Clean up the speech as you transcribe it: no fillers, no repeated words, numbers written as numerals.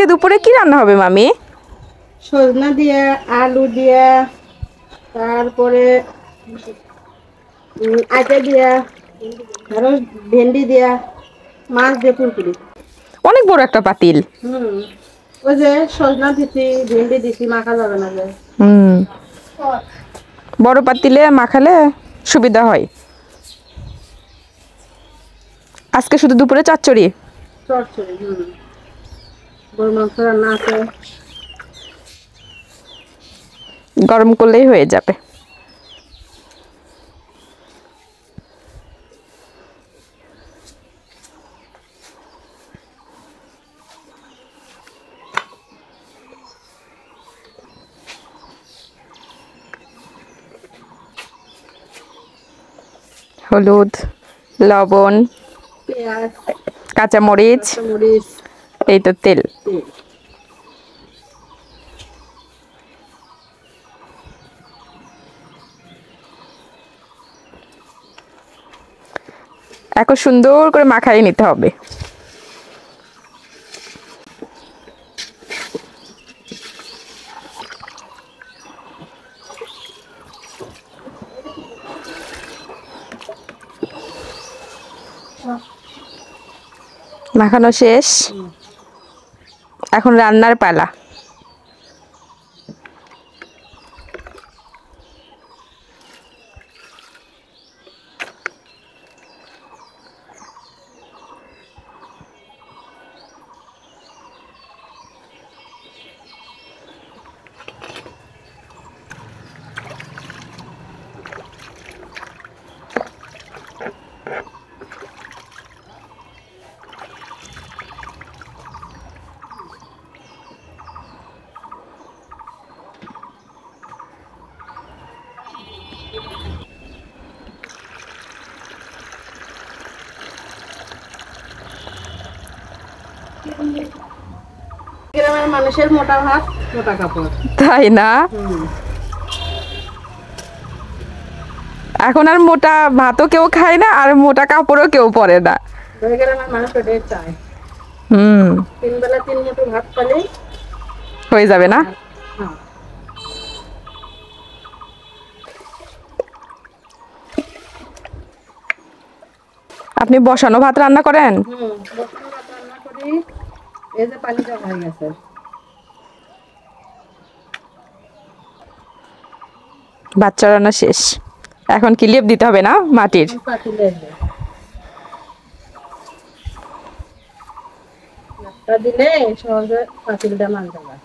আজকে দুপুরে কি রান্না হবে মামি? সজনা দিয়ে, আলু দিয়ে, তারপরে আটা দিয়া, আরো ভেন্ডি দিয়া, মাছ দিয়ে পুরপুরি। অনেক বড় একটা পাতিল। ওই যে সজনা দিছি, ভেন্ডি দিছি, মাখা যাবে না যে। হুম, বড় পাতিলে মাখালে সুবিধা হয়। আজকে শুধু দুপুরে চচ্চড়ি। চচ্চড়ি, গরু মাংস রান্না আছে। গরম করলেই হয়ে যাবে। হলুদ, লবণ, পেঁয়াজ, কাঁচামরিচ, কাঁচামরিচ, এই তো তেল। তেল। এখন সুন্দর করে মাখাই নিতে হবে। মাখানো শেষ, এখন রান্নার পালা। গ্রামের মানুষের মোটা ভাত, মোটা কাপড়। তাই না? এখন আর মোটা ভাতও কেউ খায় না, আর মোটা কাপড়ও কেউ পরে না। গ্রামের মানুষ ওটাই চায়। হুম, 3 বেলা 3 মুঠো ভাত পেলে হয়ে যাবে না? হ্যাঁ। আপনি বসানো ভাত রান্না করেন? বসানো ভাত রান্না করি। এই যে পানিটা হয়ে গেছে। ভাত চড়ানো শেষ, এখন কি লেপ দিতে হবে না মাটির? পাতিলে ভাতটা দিলে সহজে পাতিলটা মানতে পারে।